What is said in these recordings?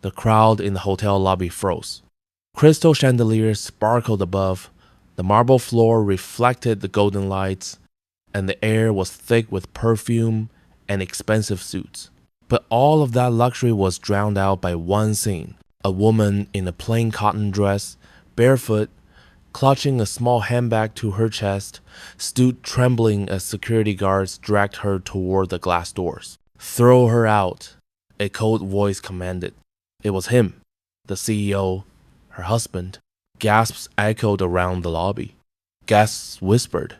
The crowd in the hotel lobby froze. Crystal chandeliers sparkled above, the marble floor reflected the golden lights, and the air was thick with perfume and expensive suits. But all of that luxury was drowned out by one scene. A woman in a plain cotton dress, barefoot, clutching a small handbag to her chest, stood trembling as security guards dragged her toward the glass doors. "Throw her out," a cold voice commanded. It was him, the CEO, her husband. Gasps echoed around the lobby. Gasps whispered,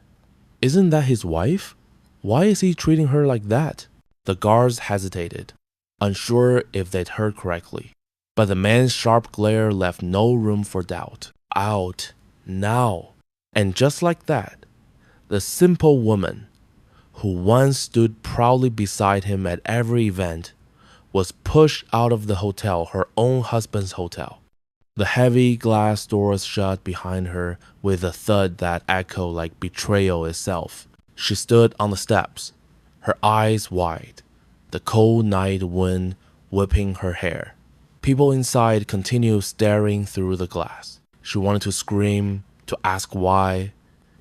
"Isn't that his wife? Why is he treating her like that?" The guards hesitated, unsure if they'd heard correctly. But the man's sharp glare left no room for doubt. Out, now. And just like that, the simple woman, who once stood proudly beside him at every event, was pushed out of the hotel, her own husband's hotel. The heavy glass doors shut behind her with a thud that echoed like betrayal itself. She stood on the steps, her eyes wide, the cold night wind whipping her hair. People inside continued staring through the glass. She wanted to scream, to ask why,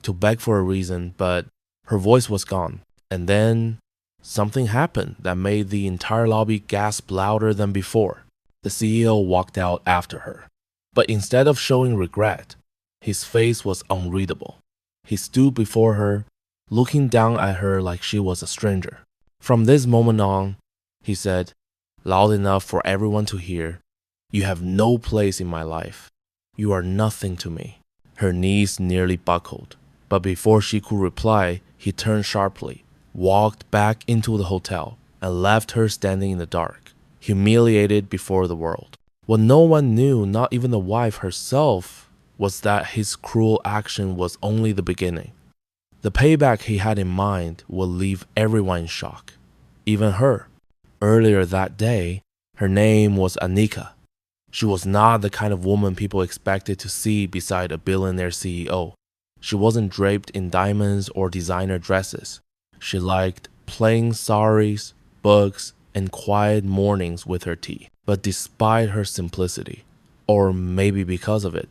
to beg for a reason, but her voice was gone. And then something happened that made the entire lobby gasp louder than before. The CEO walked out after her. But instead of showing regret, his face was unreadable. He stood before her, looking down at her like she was a stranger. "From this moment on," he said, loud enough for everyone to hear, "you have no place in my life. You are nothing to me." Her knees nearly buckled, but before she could reply, he turned sharply, walked back into the hotel, and left her standing in the dark, humiliated before the world. What no one knew, not even the wife herself, was that his cruel action was only the beginning. The payback he had in mind would leave everyone in shock, even her. Earlier that day, her name was Annika. She was not the kind of woman people expected to see beside a billionaire CEO. She wasn't draped in diamonds or designer dresses. She liked plain saris, books, and quiet mornings with her tea. But despite her simplicity, or maybe because of it,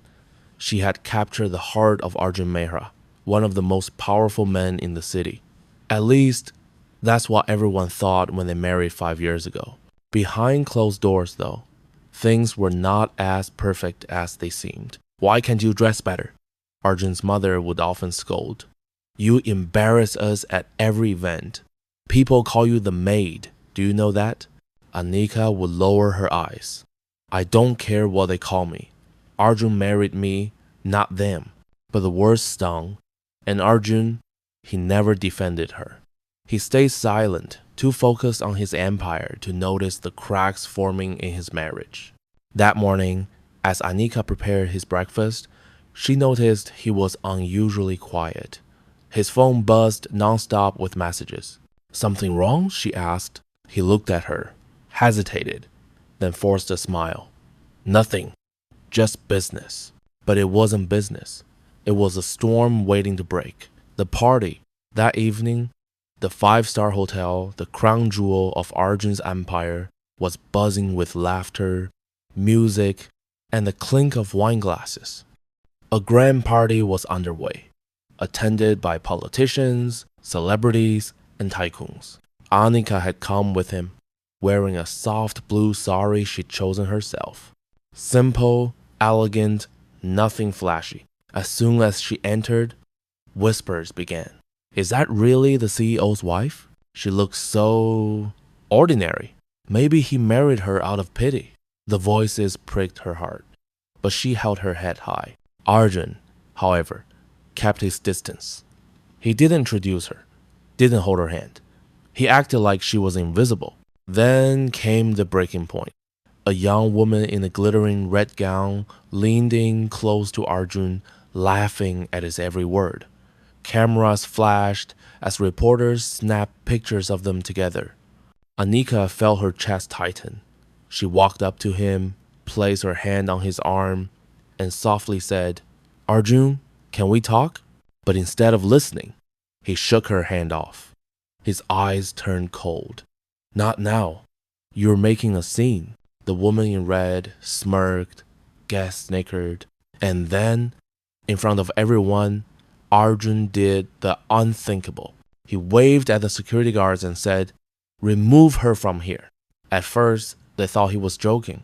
she had captured the heart of Arjun Mehra, one of the most powerful men in the city. At least, that's what everyone thought when they married 5 years ago. Behind closed doors, though, things were not as perfect as they seemed. "Why can't you dress better?" Arjun's mother would often scold. "You embarrass us at every event. People call you the maid. Do you know that?" Annika would lower her eyes. "I don't care what they call me. Arjun married me, not them." But the words stung, and Arjun, he never defended her. He stayed silent, too focused on his empire to notice the cracks forming in his marriage. That morning, as Annika prepared his breakfast, she noticed he was unusually quiet. His phone buzzed nonstop with messages. "Something wrong?" she asked. He looked at her, hesitated, then forced a smile. "Nothing, just business." But it wasn't business. It was a storm waiting to break. The party, that evening, the five-star hotel, the crown jewel of Arjun's empire, was buzzing with laughter, music, and the clink of wine glasses. A grand party was underway, attended by politicians, celebrities, and tycoons. Annika had come with him, wearing a soft blue sari she'd chosen herself. Simple, elegant, nothing flashy. As soon as she entered, whispers began. "Is that really the CEO's wife? She looks so ordinary. Maybe he married her out of pity." The voices pricked her heart, but she held her head high. Arjun, however, kept his distance. He didn't introduce her, didn't hold her hand. He acted like she was invisible. Then came the breaking point. A young woman in a glittering red gown leaned in close to Arjun, laughing at his every word. Cameras flashed as reporters snapped pictures of them together. Annika felt her chest tighten. She walked up to him, placed her hand on his arm, and softly said, "Arjun, can we talk?" But instead of listening, he shook her hand off. His eyes turned cold. "Not now. You're making a scene." The woman in red smirked, gas-snickered, and then, in front of everyone, Arjun did the unthinkable. He waved at the security guards and said, "Remove her from here." At first, they thought he was joking,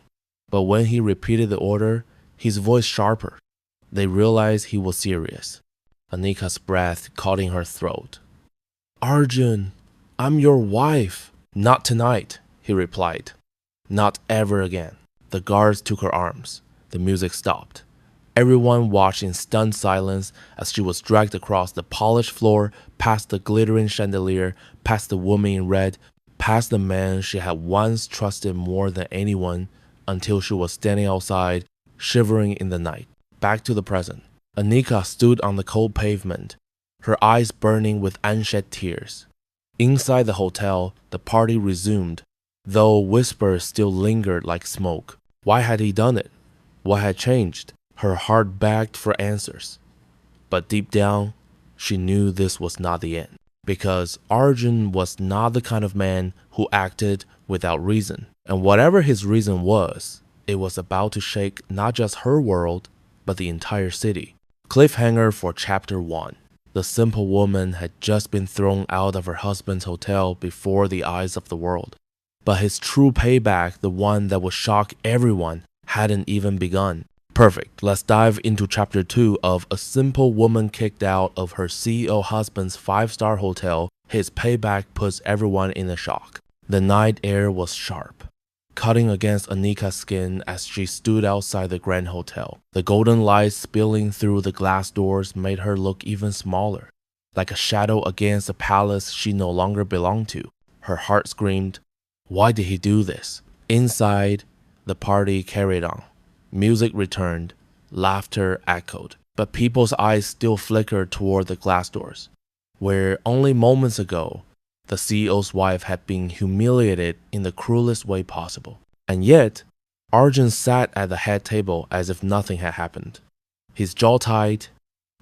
but when he repeated the order, his voice sharper, they realized he was serious. Anika's breath caught in her throat. "Arjun, I'm your wife." "Not tonight," he replied. "Not ever again." The guards took her arms. The music stopped. Everyone watched in stunned silence as she was dragged across the polished floor, past the glittering chandelier, past the woman in red, past the man she had once trusted more than anyone, until she was standing outside, shivering in the night. Back to the present. Anika stood on the cold pavement, her eyes burning with unshed tears. Inside the hotel, the party resumed, though whispers still lingered like smoke. Why had he done it? What had changed? Her heart begged for answers. But deep down, she knew this was not the end. Because Arjun was not the kind of man who acted without reason. And whatever his reason was, it was about to shake not just her world, but the entire city. Cliffhanger for Chapter 1. The simple woman had just been thrown out of her husband's hotel before the eyes of the world. But his true payback, the one that would shock everyone, hadn't even begun. Perfect. Let's dive into Chapter 2 of A Simple Woman Kicked Out of Her CEO Husband's 5-star Hotel. His payback puts everyone in a shock. The night air was sharp, cutting against Anika's skin as she stood outside the Grand Hotel. The golden light spilling through the glass doors made her look even smaller, like a shadow against a palace she no longer belonged to. Her heart screamed, "Why did he do this?" Inside, the party carried on. Music returned, laughter echoed, but people's eyes still flickered toward the glass doors, where only moments ago, the CEO's wife had been humiliated in the cruelest way possible. And yet, Arjun sat at the head table as if nothing had happened. His jaw tight,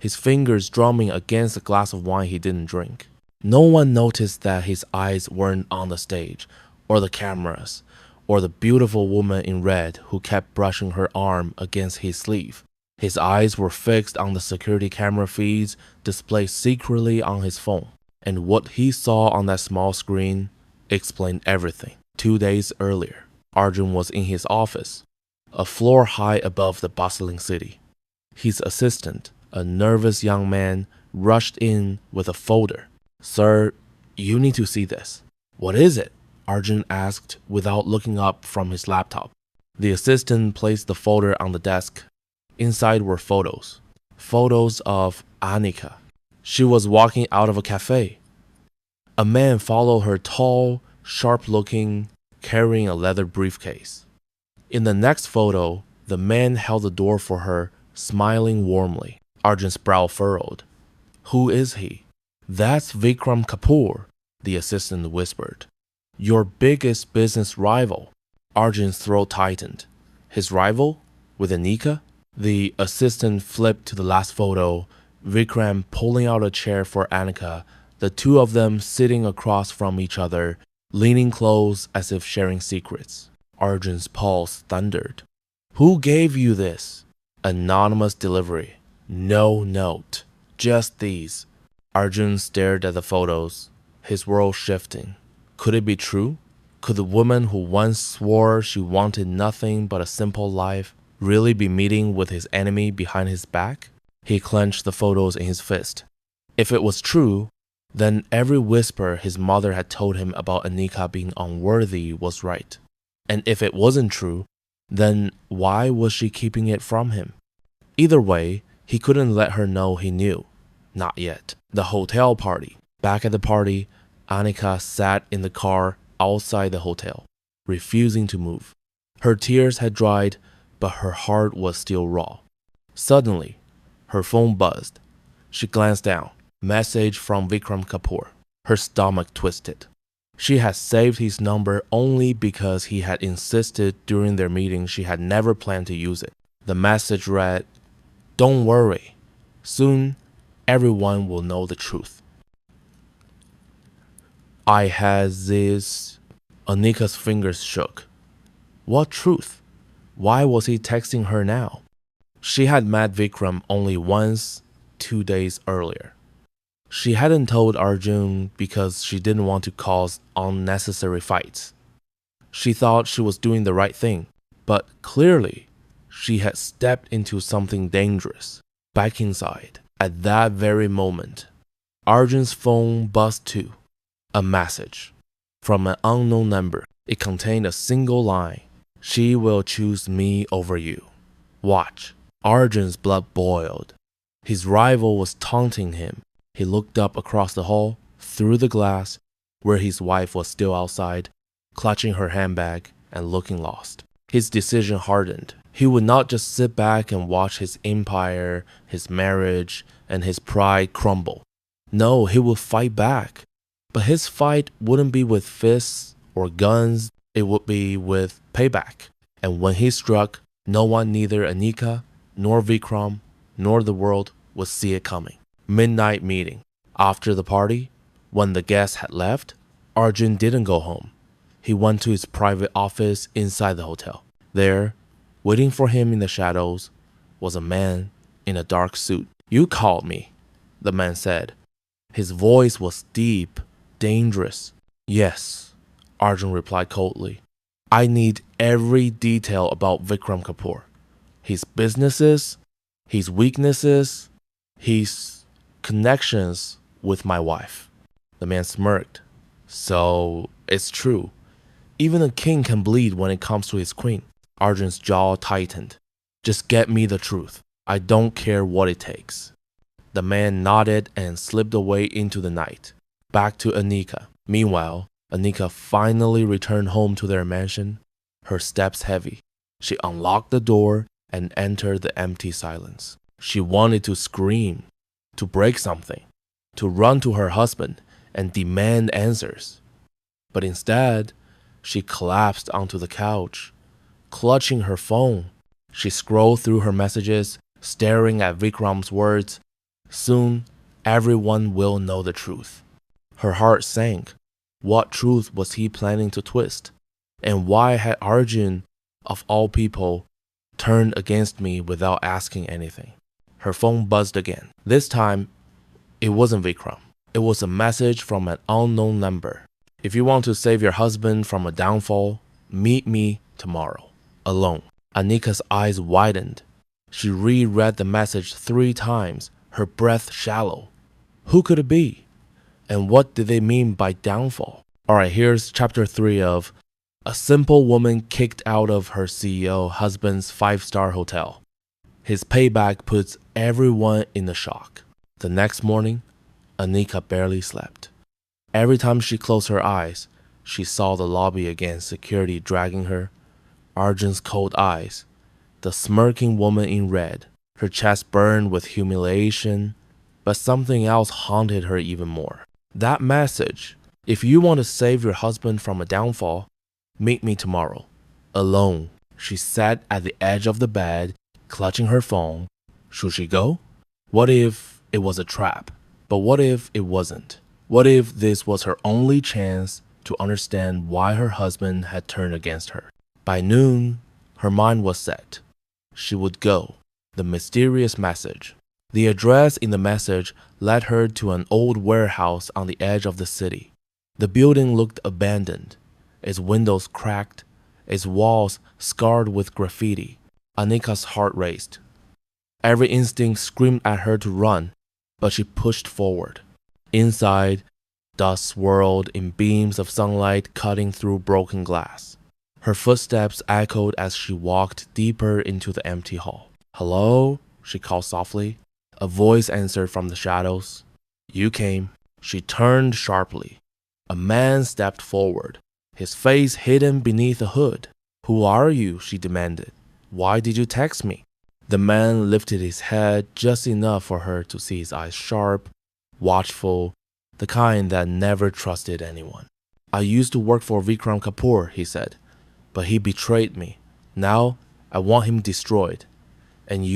his fingers drumming against a glass of wine he didn't drink. No one noticed that his eyes weren't on the stage, or the cameras, or the beautiful woman in red who kept brushing her arm against his sleeve. His eyes were fixed on the security camera feeds displayed secretly on his phone. And what he saw on that small screen explained everything. 2 days earlier, Arjun was in his office, a floor high above the bustling city. His assistant, a nervous young man, rushed in with a folder. "Sir, you need to see this." "What is it?" Arjun asked without looking up from his laptop. The assistant placed the folder on the desk. Inside were photos. Photos of Anika. She was walking out of a cafe. A man followed her, tall, sharp-looking, carrying a leather briefcase. In the next photo, the man held the door for her, smiling warmly. Arjun's brow furrowed. "Who is he?" "That's Vikram Kapoor," the assistant whispered. "Your biggest business rival." Arjun's throat tightened. His rival? With Anika? The assistant flipped to the last photo, Vikram pulling out a chair for Anika, the two of them sitting across from each other, leaning close as if sharing secrets. Arjun's pulse thundered. "Who gave you this?" "Anonymous delivery. No note. Just these." Arjun stared at the photos, his world shifting. Could it be true? Could the woman who once swore she wanted nothing but a simple life really be meeting with his enemy behind his back? He clenched the photos in his fist. If it was true, then every whisper his mother had told him about Anika being unworthy was right. And if it wasn't true, then why was she keeping it from him? Either way, he couldn't let her know he knew. Not yet. The hotel party. Back at the party, Anika sat in the car outside the hotel, refusing to move. Her tears had dried, but her heart was still raw. Suddenly, her phone buzzed. She glanced down. Message from Vikram Kapoor. Her stomach twisted. She had saved his number only because he had insisted during their meeting she had never planned to use it. The message read, "Don't worry. Soon, everyone will know the truth." I had this. Anika's fingers shook. What truth? Why was he texting her now? She had met Vikram only once, 2 days earlier. She hadn't told Arjun because she didn't want to cause unnecessary fights. She thought she was doing the right thing, but clearly, she had stepped into something dangerous. Back inside, at that very moment, Arjun's phone buzzed too. A message from an unknown number. It contained a single line. She will choose me over you. Watch. Arjun's blood boiled. His rival was taunting him. He looked up across the hall, through the glass, where his wife was still outside, clutching her handbag and looking lost. His decision hardened. He would not just sit back and watch his empire, his marriage, and his pride crumble. No, he would fight back. But his fight wouldn't be with fists or guns, it would be with payback. And when he struck, no one, neither Anika, nor Vikram, nor the world, would see it coming. Midnight meeting. After the party, when the guests had left, Arjun didn't go home. He went to his private office inside the hotel. There, waiting for him in the shadows, was a man in a dark suit. You called me, the man said. His voice was deep, dangerous. Yes, Arjun replied coldly. I need every detail about Vikram Kapoor. His businesses, his weaknesses, his connections with my wife. The man smirked. So, it's true. Even a king can bleed when it comes to his queen. Arjun's jaw tightened. Just get me the truth. I don't care what it takes. The man nodded and slipped away into the night, back to Anika. Meanwhile, Anika finally returned home to their mansion, her steps heavy. She unlocked the door and entered the empty silence. She wanted to scream, to break something, to run to her husband and demand answers. But instead, she collapsed onto the couch, clutching her phone. She scrolled through her messages, staring at Vikram's words. Soon, everyone will know the truth. Her heart sank. What truth was he planning to twist? And why had Arjun, of all people, turned against me without asking anything? Her phone buzzed again. This time, it wasn't Vikram. It was a message from an unknown number. If you want to save your husband from a downfall, meet me tomorrow, alone. Anika's eyes widened. She reread the message 3 times, her breath shallow. Who could it be? And what did they mean by downfall? Alright, here's chapter 3 of A Simple Woman Kicked Out of Her CEO Husband's 5-Star Hotel. His payback puts everyone in a shock. The next morning, Anika barely slept. Every time she closed her eyes, she saw the lobby again, security dragging her, Arjun's cold eyes, the smirking woman in red. Her chest burned with humiliation, but something else haunted her even more. That message, if you want to save your husband from a downfall, meet me tomorrow, alone. She sat at the edge of the bed, clutching her phone. Should she go? What if it was a trap? But what if it wasn't? What if this was her only chance to understand why her husband had turned against her? By noon, her mind was set. She would go. The mysterious message. The address in the message led her to an old warehouse on the edge of the city. The building looked abandoned, its windows cracked, its walls scarred with graffiti. Anika's heart raced. Every instinct screamed at her to run, but she pushed forward. Inside, dust swirled in beams of sunlight cutting through broken glass. Her footsteps echoed as she walked deeper into the empty hall. Hello? She called softly. A voice answered from the shadows. You came. She turned sharply. A man stepped forward, his face hidden beneath a hood. Who are you? She demanded. Why did you text me? The man lifted his head just enough for her to see his eyes sharp, watchful, the kind that never trusted anyone. I used to work for Vikram Kapoor, he said, but he betrayed me. Now, I want him destroyed. And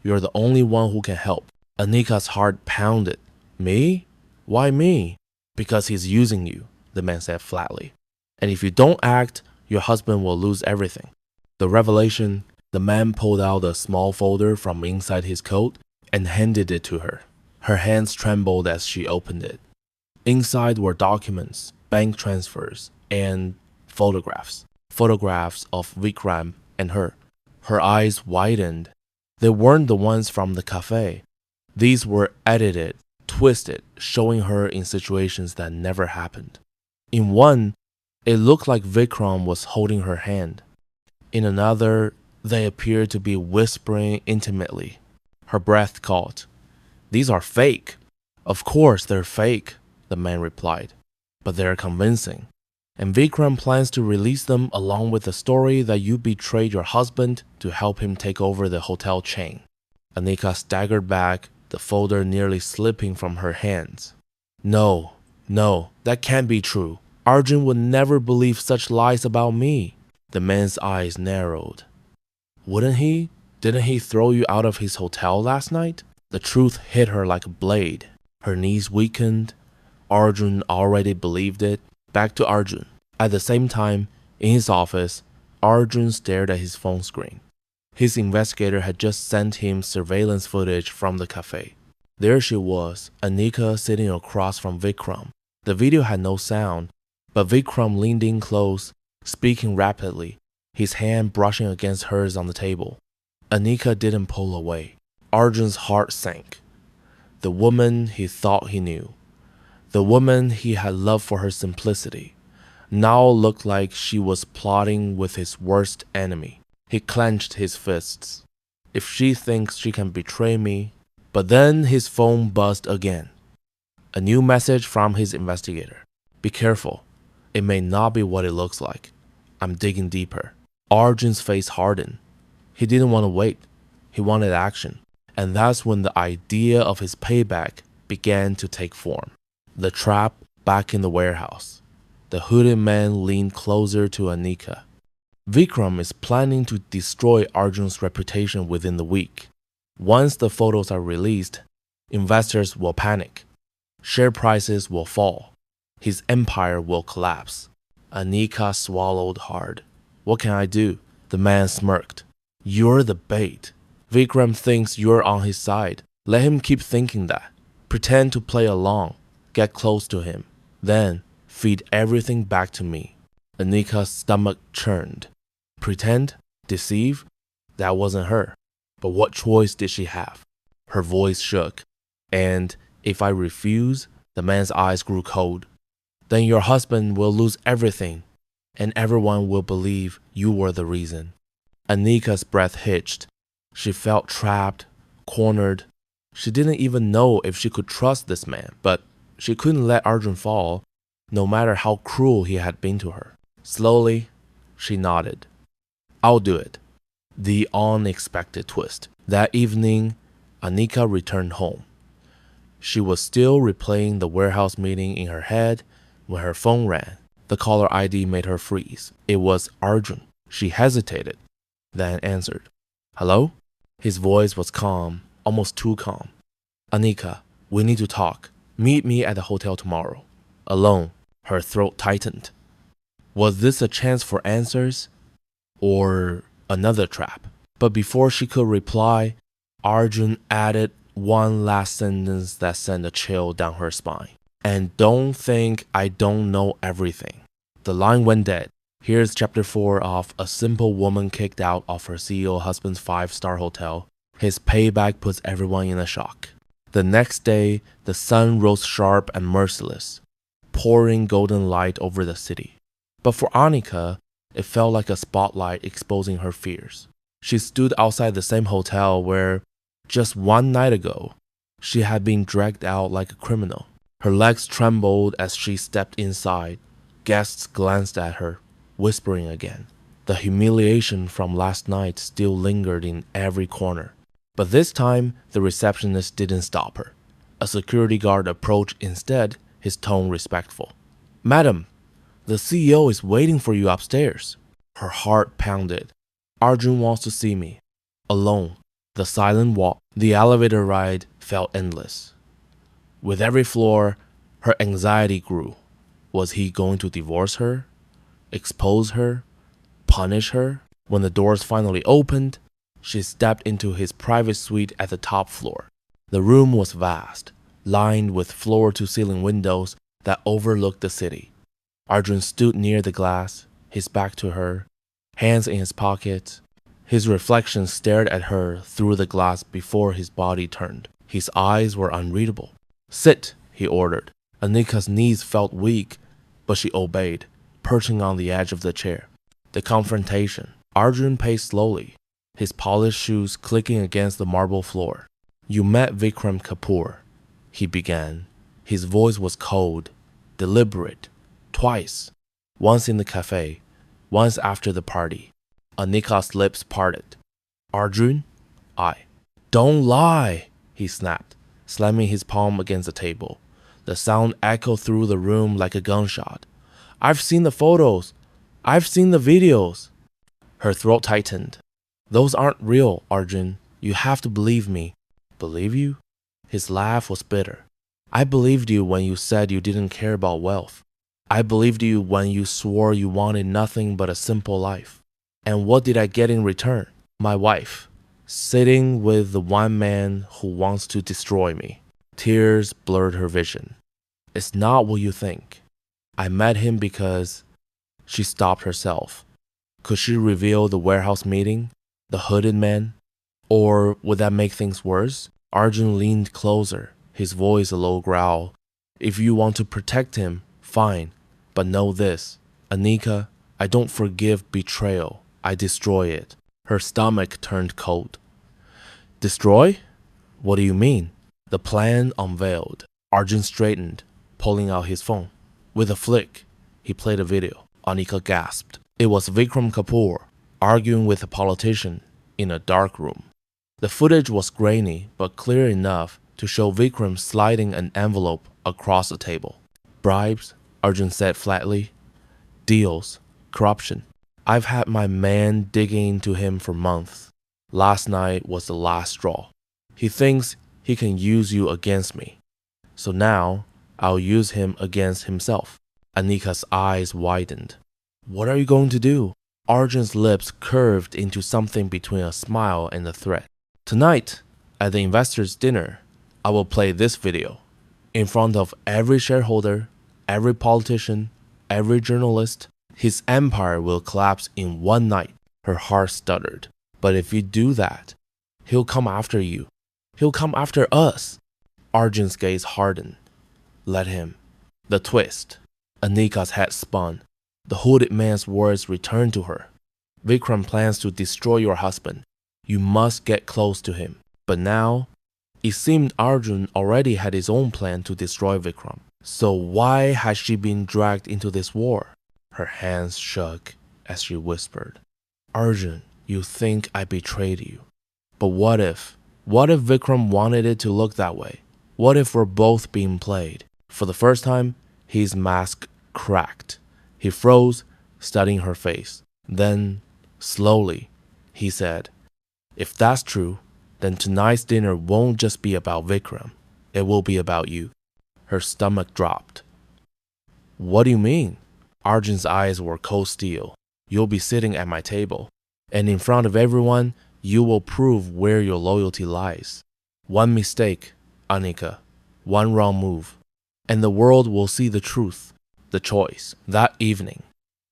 you're the only one who can help. Anika's heart pounded. Me? Why me? Because he's using you, the man said flatly. And if you don't act, Your husband will lose everything. The revelation, the man pulled out a small folder from inside his coat and handed it to her. Her hands trembled as she opened it. Inside were documents, bank transfers, and photographs. Photographs of Vikram and her. Her eyes widened. They weren't the ones from the cafe. These were edited, twisted, showing her in situations that never happened. In one, it looked like Vikram was holding her hand. In another, they appeared to be whispering intimately. Her breath caught. These are fake. Of course they're fake, the man replied. But they're convincing. And Vikram plans to release them along with the story that you betrayed your husband to help him take over the hotel chain. Anika staggered back, the folder nearly slipping from her hands. No, that can't be true. Arjun would never believe such lies about me. The man's eyes narrowed. Wouldn't he? Didn't he throw you out of his hotel last night? The truth hit her like a blade. Her knees weakened. Arjun already believed it. Back to Arjun. At the same time, in his office, Arjun stared at his phone screen. His investigator had just sent him surveillance footage from the cafe. There she was, Anika sitting across from Vikram. The video had no sound, but Vikram leaned in close, speaking rapidly, his hand brushing against hers on the table. Anika didn't pull away. Arjun's heart sank. The woman he thought he knew, the woman he had loved for her simplicity, now looked like she was plotting with his worst enemy. He clenched his fists. If she thinks she can betray me. But then his phone buzzed again. A new message from his investigator. Be careful. It may not be what it looks like. I'm digging deeper. Arjun's face hardened. He didn't want to wait. He wanted action. And that's when the idea of his payback began to take form. The trap back in the warehouse. The hooded man leaned closer to Anika. Vikram is planning to destroy Arjun's reputation within the week. Once the photos are released, investors will panic. Share prices will fall. His empire will collapse. Anika swallowed hard. What can I do? The man smirked. You're the bait. Vikram thinks you're on his side. Let him keep thinking that. Pretend to play along. Get close to him. Then feed everything back to me. Anika's stomach churned. Pretend? Deceive? That wasn't her. But what choice did she have? Her voice shook. And if I refuse, the man's eyes grew cold. Then your husband will lose everything, and everyone will believe you were the reason. Anika's breath hitched. She felt trapped, cornered. She didn't even know if she could trust this man, but she couldn't let Arjun fall, no matter how cruel he had been to her. Slowly, she nodded. I'll do it. The unexpected twist. That evening, Anika returned home. She was still replaying the warehouse meeting in her head when her phone rang. The caller ID made her freeze. It was Arjun. She hesitated, then answered. Hello? His voice was calm, almost too calm. Anika, we need to talk. Meet me at the hotel tomorrow. Alone. Her throat tightened. Was this a chance for answers? Or another trap? But before she could reply, Arjun added one last sentence that sent a chill down her spine. And don't think I don't know everything. The line went dead. Here's chapter 4 of A Simple Woman Kicked Out of Her CEO Husband's 5-star Hotel. His payback puts everyone in a shock. The next day, the sun rose sharp and merciless, pouring golden light over the city. But for Anika, it felt like a spotlight exposing her fears. She stood outside the same hotel where, just one night ago, she had been dragged out like a criminal. Her legs trembled as she stepped inside. Guests glanced at her, whispering again. The humiliation from last night still lingered in every corner. But this time, the receptionist didn't stop her. A security guard approached instead, his tone respectful. Madam, the CEO is waiting for you upstairs. Her heart pounded. Arjun wants to see me. Alone. The silent walk, the elevator ride felt endless. With every floor, her anxiety grew. Was he going to divorce her? Expose her? Punish her? When the doors finally opened, she stepped into his private suite at the top floor. The room was vast, lined with floor-to-ceiling windows that overlooked the city. Arjun stood near the glass, his back to her, hands in his pockets. His reflection stared at her through the glass before his body turned. His eyes were unreadable. "Sit," he ordered. Anika's knees felt weak, but she obeyed, perching on the edge of the chair. The confrontation. Arjun paced slowly, his polished shoes clicking against the marble floor. "You met Vikram Kapoor," he began. His voice was cold, deliberate. Twice. Once in the cafe, once after the party. Anika's lips parted. "Arjun?" "Don't lie," he snapped, slamming his palm against the table. The sound echoed through the room like a gunshot. "I've seen the photos. I've seen the videos." Her throat tightened. "Those aren't real, Arjun. You have to believe me." "Believe you?" His laugh was bitter. "I believed you when you said you didn't care about wealth. I believed you when you swore you wanted nothing but a simple life. And what did I get in return? My wife, sitting with the one man who wants to destroy me." Tears blurred her vision. "It's not what you think. I met him because—" She stopped herself. Could she reveal the warehouse meeting, the hooded man? Or would that make things worse? Arjun leaned closer, his voice a low growl. "If you want to protect him, fine. But know this, Anika, I don't forgive betrayal. I destroy it." Her stomach turned cold. "Destroy? What do you mean?" The plan unveiled. Arjun straightened, pulling out his phone. With a flick, he played a video. Anika gasped. It was Vikram Kapoor arguing with a politician in a dark room. The footage was grainy but clear enough to show Vikram sliding an envelope across the table. "Bribes," Arjun said flatly. "Deals. Corruption. I've had my man digging into him for months. Last night was the last straw. He thinks he can use you against me. So now I'll use him against himself." Anika's eyes widened. "What are you going to do?" Arjun's lips curved into something between a smile and a threat. "Tonight, at the investors' dinner, I will play this video in front of every shareholder, every politician, every journalist. His empire will collapse in one night." Her heart stuttered. "But if you do that, he'll come after you. He'll come after us." Arjun's gaze hardened. "Let him." The twist. Anika's head spun. The hooded man's words returned to her. "Vikram plans to destroy your husband. You must get close to him." But now, it seemed Arjun already had his own plan to destroy Vikram. So why had she been dragged into this war? Her hands shook as she whispered, "Arjun, you think I betrayed you. But what if Vikram wanted it to look that way? What if we're both being played?" For the first time, his mask cracked. He froze, studying her face. Then, slowly, he said, "If that's true, then tonight's dinner won't just be about Vikram. It will be about you." Her stomach dropped. "What do you mean?" Arjun's eyes were cold steel. "You'll be sitting at my table, and in front of everyone, you will prove where your loyalty lies. One mistake, Anika, one wrong move, and the world will see the truth, the choice." That evening,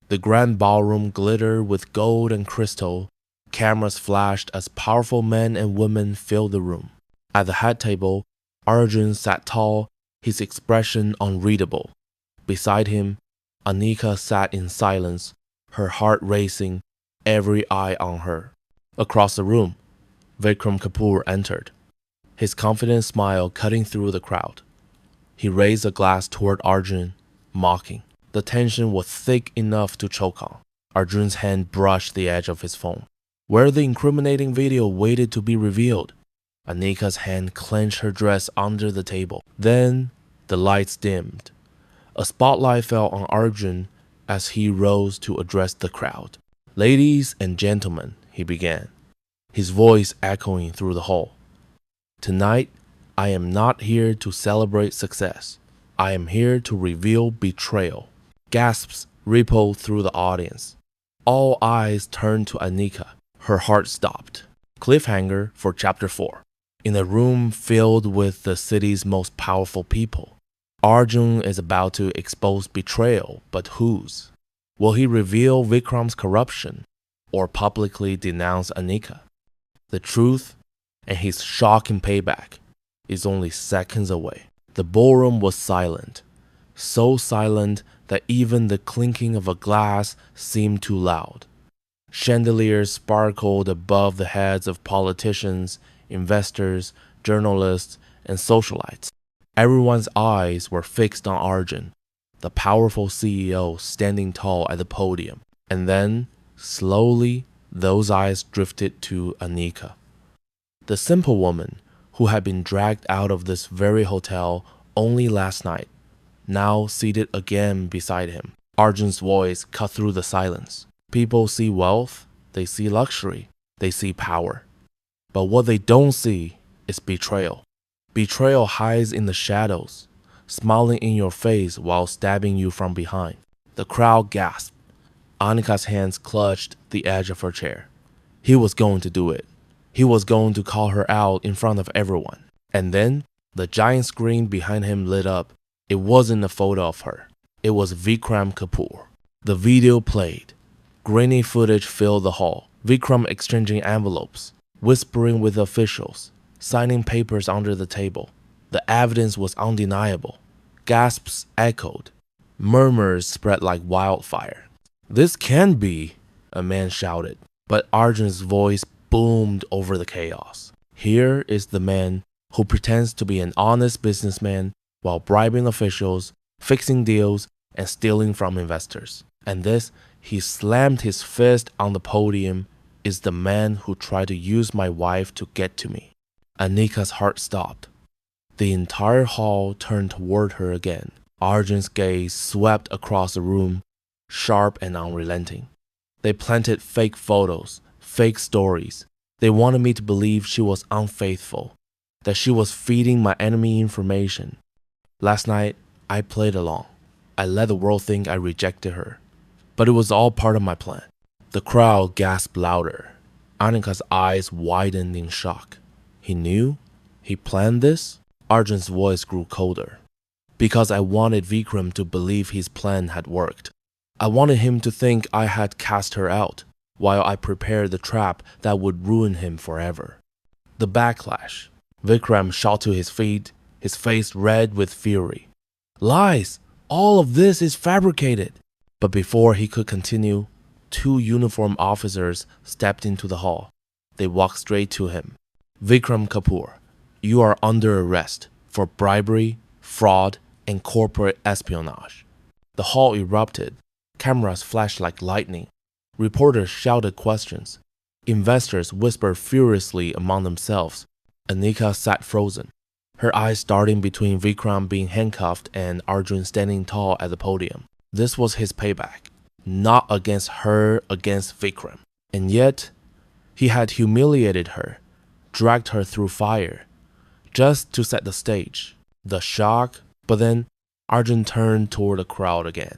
the grand ballroom glittered with gold and crystal. Cameras flashed as powerful men and women filled the room. At the head table, Arjun sat tall, his expression unreadable. Beside him, Anika sat in silence, her heart racing, every eye on her. Across the room, Vikram Kapoor entered, his confident smile cutting through the crowd. He raised a glass toward Arjun, mocking. The tension was thick enough to choke on. Arjun's hand brushed the edge of his phone, where the incriminating video waited to be revealed. Anika's hand clenched her dress under the table. Then, the lights dimmed. A spotlight fell on Arjun as he rose to address the crowd. "Ladies and gentlemen," he began, his voice echoing through the hall. "Tonight, I am not here to celebrate success. I am here to reveal betrayal." Gasps rippled through the audience. All eyes turned to Anika. Her heart stopped. Cliffhanger for Chapter 4. In a room filled with the city's most powerful people, Arjun is about to expose betrayal, but whose? Will he reveal Vikram's corruption or publicly denounce Anika? The truth and his shocking payback is only seconds away. The ballroom was silent, so silent that even the clinking of a glass seemed too loud. Chandeliers sparkled above the heads of politicians, investors, journalists, and socialites. Everyone's eyes were fixed on Arjun, the powerful CEO standing tall at the podium. And then, slowly, those eyes drifted to Anika, the simple woman who had been dragged out of this very hotel only last night, now seated again beside him. Arjun's voice cut through the silence. People see wealth, they see luxury, they see power. But what they don't see is betrayal. Betrayal hides in the shadows, smiling in your face while stabbing you from behind. The crowd gasped. Anika's hands clutched the edge of her chair. He was going to do it. He was going to call her out in front of everyone. And then, the giant screen behind him lit up. It wasn't a photo of her. It was Vikram Kapoor. The video played. Grainy footage filled the hall. Vikram exchanging envelopes, whispering with officials, signing papers under the table. The evidence was undeniable. Gasps echoed. Murmurs spread like wildfire. "This can't be," a man shouted. But Arjun's voice boomed over the chaos. Here is the man who pretends to be an honest businessman while bribing officials, fixing deals, and stealing from investors. And this, he slammed his fist on the podium, is the man who tried to use my wife to get to me. Anika's heart stopped. The entire hall turned toward her again. Arjun's gaze swept across the room, sharp and unrelenting. They planted fake photos, fake stories. They wanted me to believe she was unfaithful, that she was feeding my enemy information. Last night, I played along. I let the world think I rejected her. But it was all part of my plan. The crowd gasped louder. Anika's eyes widened in shock. He knew? He planned this? Arjun's voice grew colder. Because I wanted Vikram to believe his plan had worked. I wanted him to think I had cast her out, while I prepared the trap that would ruin him forever. The backlash. Vikram shot to his feet, his face red with fury. "Lies! All of this is fabricated!" But before he could continue, two uniformed officers stepped into the hall. They walked straight to him. "Vikram Kapoor, you are under arrest for bribery, fraud, and corporate espionage." The hall erupted. Cameras flashed like lightning. Reporters shouted questions. Investors whispered furiously among themselves. Anika sat frozen, her eyes darting between Vikram being handcuffed and Arjun standing tall at the podium. This was his payback, not against her, against Vikram. And yet, he had humiliated her, dragged her through fire, just to set the stage. The shock, but then Arjun turned toward the crowd again.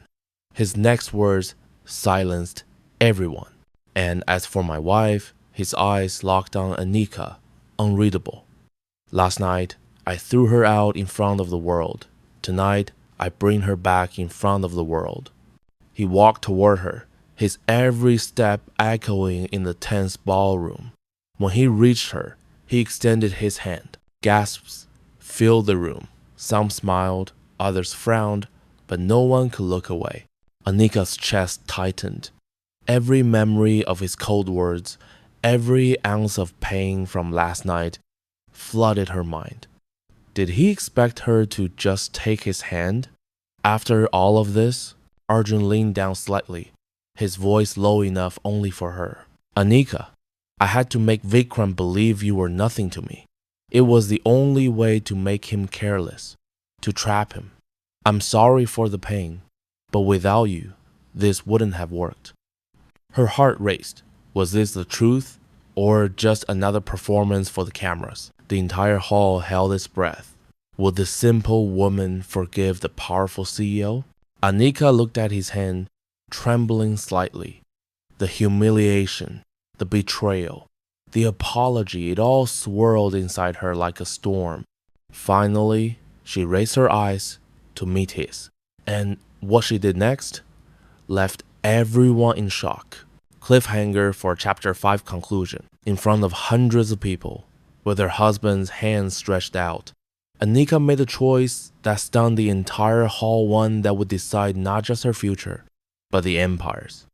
His next words silenced everyone. And as for my wife, his eyes locked on Anika, unreadable. Last night, I threw her out in front of the world. Tonight, I bring her back in front of the world. He walked toward her, his every step echoing in the tense ballroom. When he reached her, he extended his hand. Gasps filled the room. Some smiled, others frowned, but no one could look away. Anika's chest tightened. Every memory of his cold words, every ounce of pain from last night flooded her mind. Did he expect her to just take his hand? After all of this, Arjun leaned down slightly, his voice low enough only for her. "Anika, I had to make Vikram believe you were nothing to me. It was the only way to make him careless, to trap him. I'm sorry for the pain, but without you, this wouldn't have worked." Her heart raced. Was this the truth, or just another performance for the cameras? The entire hall held its breath. Would the simple woman forgive the powerful CEO? Anika looked at his hand, trembling slightly. The humiliation, the betrayal, the apology, it all swirled inside her like a storm. Finally, she raised her eyes to meet his. And what she did next left everyone in shock. Cliffhanger for Chapter 5 conclusion. In front of hundreds of people, with her husband's hands stretched out, Anika made a choice that stunned the entire Hall, one that would decide not just her future, but the Empire's.